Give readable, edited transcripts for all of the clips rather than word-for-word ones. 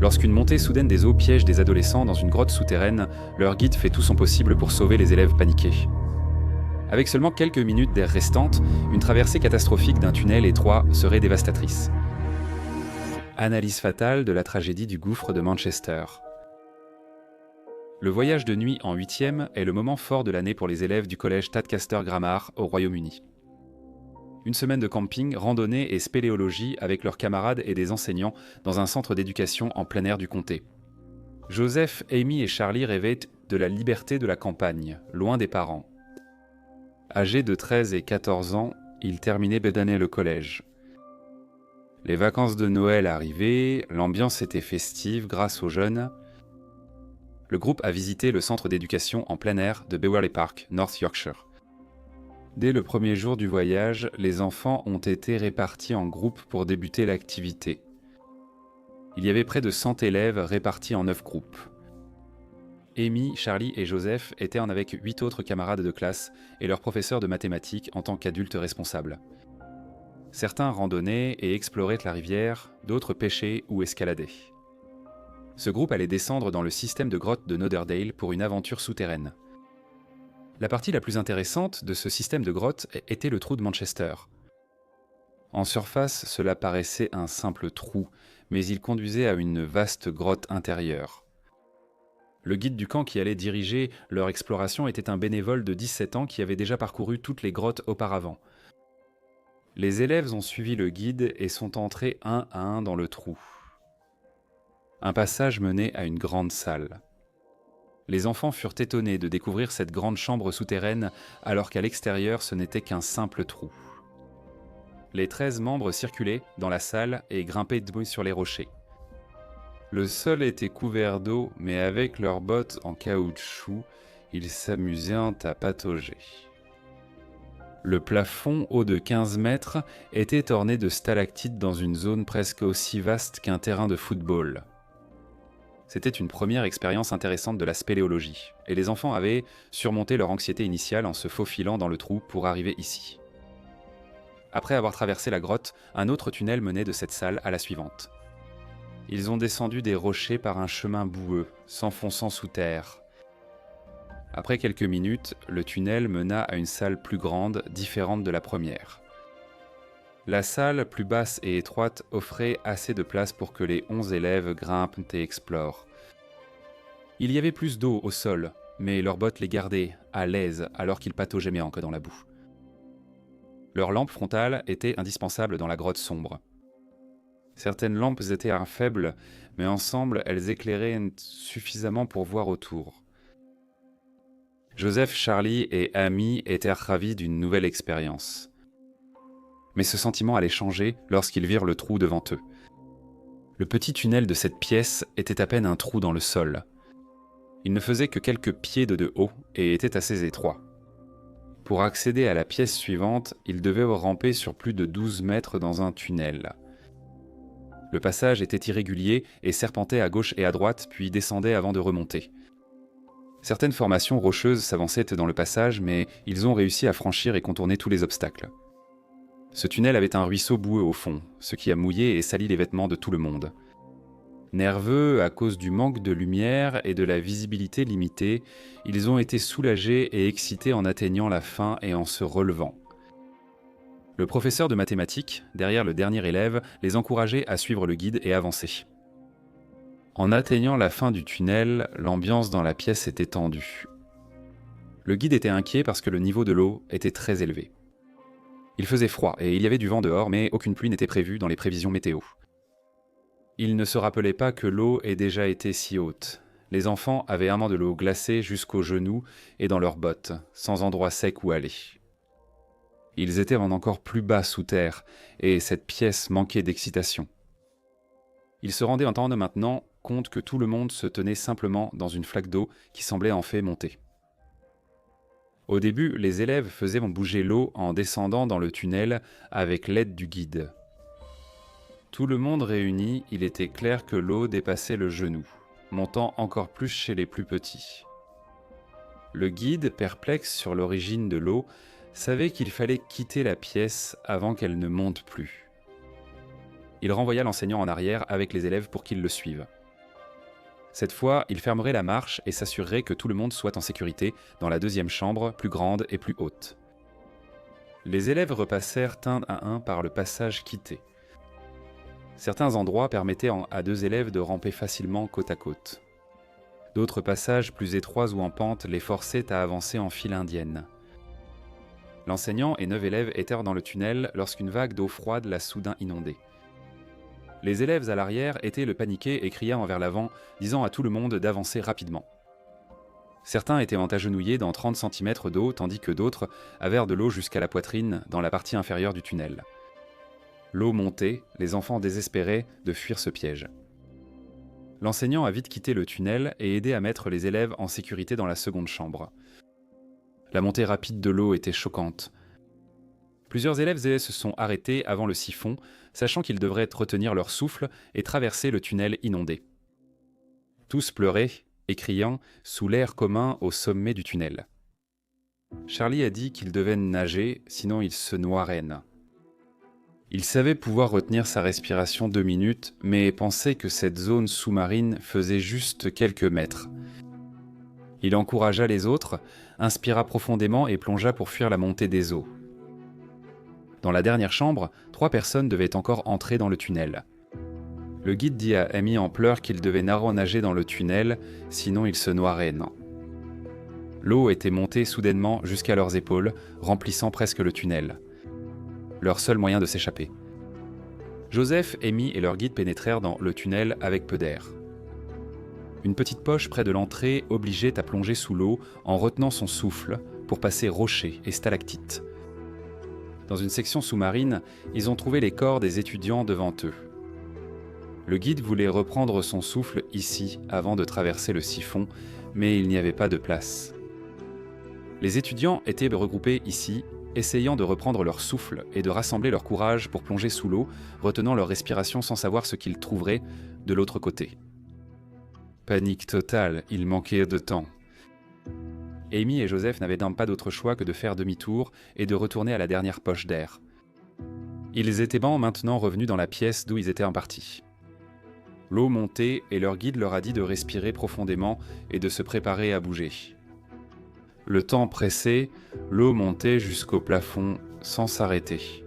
Lorsqu'une montée soudaine des eaux piège des adolescents dans une grotte souterraine, leur guide fait tout son possible pour sauver les élèves paniqués. Avec seulement quelques minutes d'air restantes, une traversée catastrophique d'un tunnel étroit serait dévastatrice. Analyse fatale de la tragédie du gouffre de Manchester. Le voyage de nuit en 8e est le moment fort de l'année pour les élèves du collège Tadcaster Grammar au Royaume-Uni. Une semaine de camping, randonnée et spéléologie avec leurs camarades et des enseignants dans un centre d'éducation en plein air du comté. Joseph, Amy et Charlie rêvaient de la liberté de la campagne, loin des parents. Âgés de 13 et 14 ans, ils terminaient d'année le collège. Les vacances de Noël arrivaient, l'ambiance était festive grâce aux jeunes. Le groupe a visité le centre d'éducation en plein air de Beverley Park, North Yorkshire. Dès le premier jour du voyage, les enfants ont été répartis en groupes pour débuter l'activité. Il y avait près de 100 élèves répartis en 9 groupes. Amy, Charlie et Joseph étaient en avec 8 autres camarades de classe et leur professeur de mathématiques en tant qu'adultes responsables. Certains randonnaient et exploraient la rivière, d'autres pêchaient ou escaladaient. Ce groupe allait descendre dans le système de grottes de Noderdale pour une aventure souterraine. La partie la plus intéressante de ce système de grottes était le trou de Manchester. En surface, cela paraissait un simple trou, mais il conduisait à une vaste grotte intérieure. Le guide du camp qui allait diriger leur exploration était un bénévole de 17 ans qui avait déjà parcouru toutes les grottes auparavant. Les élèves ont suivi le guide et sont entrés un à un dans le trou. Un passage menait à une grande salle. Les enfants furent étonnés de découvrir cette grande chambre souterraine alors qu'à l'extérieur ce n'était qu'un simple trou. Les 13 membres circulaient dans la salle et grimpaient debout sur les rochers. Le sol était couvert d'eau, mais avec leurs bottes en caoutchouc, ils s'amusaient à patauger. Le plafond, haut de 15 mètres, était orné de stalactites dans une zone presque aussi vaste qu'un terrain de football. C'était une première expérience intéressante de la spéléologie, et les enfants avaient surmonté leur anxiété initiale en se faufilant dans le trou pour arriver ici. Après avoir traversé la grotte, un autre tunnel menait de cette salle à la suivante. Ils ont descendu des rochers par un chemin boueux, s'enfonçant sous terre. Après quelques minutes, le tunnel mena à une salle plus grande, différente de la première. La salle, plus basse et étroite, offrait assez de place pour que les 11 élèves grimpent et explorent. Il y avait plus d'eau au sol, mais leurs bottes les gardaient, à l'aise, alors qu'ils pataugeaient encore dans la boue. Leurs lampes frontales étaient indispensables dans la grotte sombre. Certaines lampes étaient faibles, mais ensemble, elles éclairaient suffisamment pour voir autour. Joseph, Charlie et Amy étaient ravis d'une nouvelle expérience. Mais ce sentiment allait changer lorsqu'ils virent le trou devant eux. Le petit tunnel de cette pièce était à peine un trou dans le sol. Il ne faisait que quelques pieds de haut et était assez étroit. Pour accéder à la pièce suivante, ils devaient ramper sur plus de 12 mètres dans un tunnel. Le passage était irrégulier et serpentait à gauche et à droite, puis descendait avant de remonter. Certaines formations rocheuses s'avançaient dans le passage, mais ils ont réussi à franchir et contourner tous les obstacles. Ce tunnel avait un ruisseau boueux au fond, ce qui a mouillé et sali les vêtements de tout le monde. Nerveux à cause du manque de lumière et de la visibilité limitée, ils ont été soulagés et excités en atteignant la fin et en se relevant. Le professeur de mathématiques, derrière le dernier élève, les encourageait à suivre le guide et avancer. En atteignant la fin du tunnel, l'ambiance dans la pièce était tendue. Le guide était inquiet parce que le niveau de l'eau était très élevé. Il faisait froid et il y avait du vent dehors, mais aucune pluie n'était prévue dans les prévisions météo. Il ne se rappelait pas que l'eau ait déjà été si haute. Les enfants avaient un de l'eau glacée jusqu'aux genoux et dans leurs bottes, sans endroit sec où aller. Ils étaient encore plus bas sous terre, et cette pièce manquait d'excitation. Ils se rendaient entendre maintenant compte que tout le monde se tenait simplement dans une flaque d'eau qui semblait en fait monter. Au début, les élèves faisaient bouger l'eau en descendant dans le tunnel avec l'aide du guide. Tout le monde réuni, il était clair que l'eau dépassait le genou, montant encore plus chez les plus petits. Le guide, perplexe sur l'origine de l'eau, savait qu'il fallait quitter la pièce avant qu'elle ne monte plus. Il renvoya l'enseignant en arrière avec les élèves pour qu'ils le suivent. Cette fois, il fermerait la marche et s'assurerait que tout le monde soit en sécurité dans la deuxième chambre, plus grande et plus haute. Les élèves repassèrent un à un par le passage quitté. Certains endroits permettaient à 2 élèves de ramper facilement côte à côte. D'autres passages plus étroits ou en pente les forçaient à avancer en file indienne. L'enseignant et 9 élèves étaient dans le tunnel lorsqu'une vague d'eau froide l'a soudain inondé. Les élèves à l'arrière étaient le paniqués et criaient vers l'avant, disant à tout le monde d'avancer rapidement. Certains étaient agenouillés dans 30 cm d'eau, tandis que d'autres avaient de l'eau jusqu'à la poitrine dans la partie inférieure du tunnel. L'eau montait, les enfants désespéraient de fuir ce piège. L'enseignant a vite quitté le tunnel et aidé à mettre les élèves en sécurité dans la seconde chambre. La montée rapide de l'eau était choquante. Plusieurs élèves se sont arrêtés avant le siphon, sachant qu'ils devraient retenir leur souffle et traverser le tunnel inondé. Tous pleuraient et criant sous l'air commun au sommet du tunnel. Charlie a dit qu'il devait nager, sinon il se noierait. Il savait pouvoir retenir sa respiration 2 minutes, mais pensait que cette zone sous-marine faisait juste quelques mètres. Il encouragea les autres, inspira profondément et plongea pour fuir la montée des eaux. Dans la dernière chambre, 3 personnes devaient encore entrer dans le tunnel. Le guide dit à Amy en pleurs qu'il devait nager dans le tunnel, sinon il se noierait. L'eau était montée soudainement jusqu'à leurs épaules, remplissant presque le tunnel. Leur seul moyen de s'échapper. Joseph, Amy et leur guide pénétrèrent dans le tunnel avec peu d'air. Une petite poche près de l'entrée obligeait à plonger sous l'eau en retenant son souffle pour passer rochers et stalactites. Dans une section sous-marine, ils ont trouvé les corps des étudiants devant eux. Le guide voulait reprendre son souffle ici avant de traverser le siphon, mais il n'y avait pas de place. Les étudiants étaient regroupés ici, essayant de reprendre leur souffle et de rassembler leur courage pour plonger sous l'eau, retenant leur respiration sans savoir ce qu'ils trouveraient de l'autre côté. Panique totale, il manquait de temps. Amy et Joseph n'avaient donc pas d'autre choix que de faire demi-tour et de retourner à la dernière poche d'air. Ils étaient maintenant revenus dans la pièce d'où ils étaient partis. L'eau montait et leur guide leur a dit de respirer profondément et de se préparer à bouger. Le temps pressait, l'eau montait jusqu'au plafond sans s'arrêter.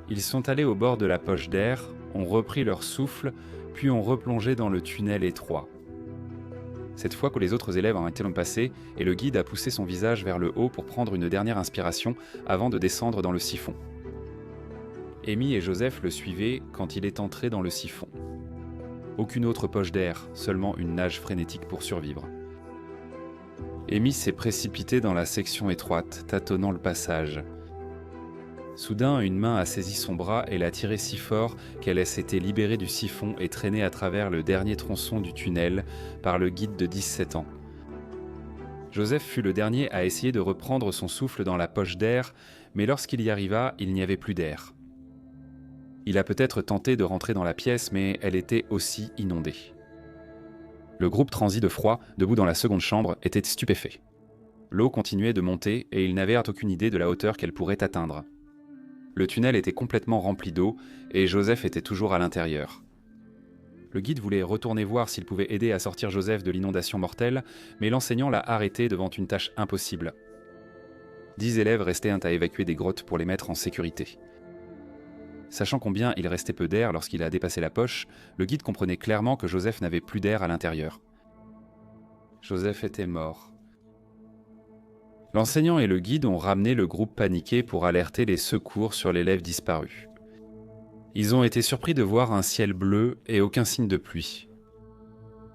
Ils sont allés au bord de la poche d'air, ont repris leur souffle, puis ont replongé dans le tunnel étroit. Cette fois que les autres élèves ont été passés, et le guide a poussé son visage vers le haut pour prendre une dernière inspiration avant de descendre dans le siphon. Amy et Joseph le suivaient quand il est entré dans le siphon. Aucune autre poche d'air, seulement une nage frénétique pour survivre. Amy s'est précipitée dans la section étroite, tâtonnant le passage. Soudain, une main a saisi son bras et l'a tiré si fort qu'elle s'était libérée du siphon et traînée à travers le dernier tronçon du tunnel par le guide de 17 ans. Joseph fut le dernier à essayer de reprendre son souffle dans la poche d'air, mais lorsqu'il y arriva, il n'y avait plus d'air. Il a peut-être tenté de rentrer dans la pièce, mais elle était aussi inondée. Le groupe transi de froid, debout dans la seconde chambre, était stupéfait. L'eau continuait de monter et ils n'avaient aucune idée de la hauteur qu'elle pourrait atteindre. Le tunnel était complètement rempli d'eau et Joseph était toujours à l'intérieur. Le guide voulait retourner voir s'il pouvait aider à sortir Joseph de l'inondation mortelle, mais l'enseignant l'a arrêté devant une tâche impossible. 10 élèves restaient à évacuer des grottes pour les mettre en sécurité. Sachant combien il restait peu d'air lorsqu'il a dépassé la poche, le guide comprenait clairement que Joseph n'avait plus d'air à l'intérieur. Joseph était mort. L'enseignant et le guide ont ramené le groupe paniqué pour alerter les secours sur l'élève disparu. Ils ont été surpris de voir un ciel bleu et aucun signe de pluie.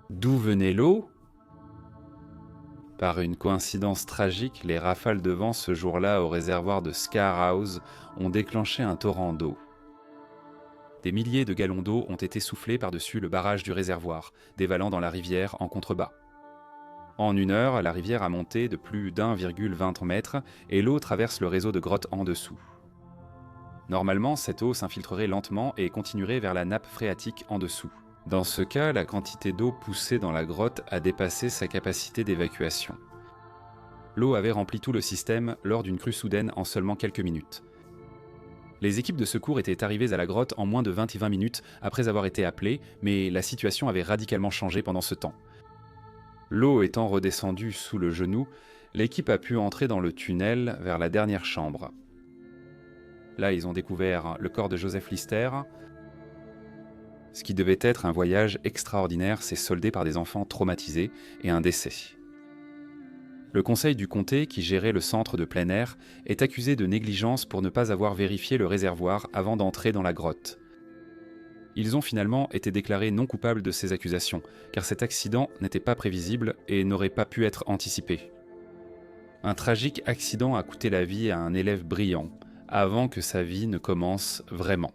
D'où venait l'eau ? Par une coïncidence tragique, les rafales de vent ce jour-là au réservoir de Scar House ont déclenché un torrent d'eau. Des milliers de gallons d'eau ont été soufflés par-dessus le barrage du réservoir, dévalant dans la rivière en contrebas. En 1 heure, la rivière a monté de plus d'1,20 mètres et l'eau traverse le réseau de grottes en dessous. Normalement, cette eau s'infiltrerait lentement et continuerait vers la nappe phréatique en dessous. Dans ce cas, la quantité d'eau poussée dans la grotte a dépassé sa capacité d'évacuation. L'eau avait rempli tout le système lors d'une crue soudaine en seulement quelques minutes. Les équipes de secours étaient arrivées à la grotte en moins de 20 minutes après avoir été appelées, mais la situation avait radicalement changé pendant ce temps. L'eau étant redescendue sous le genou, l'équipe a pu entrer dans le tunnel vers la dernière chambre. Là, ils ont découvert le corps de Joseph Lister. Ce qui devait être un voyage extraordinaire s'est soldé par des enfants traumatisés et un décès. Le conseil du comté, qui gérait le centre de plein air, est accusé de négligence pour ne pas avoir vérifié le réservoir avant d'entrer dans la grotte. Ils ont finalement été déclarés non coupables de ces accusations, car cet accident n'était pas prévisible et n'aurait pas pu être anticipé. Un tragique accident a coûté la vie à un élève brillant, avant que sa vie ne commence vraiment.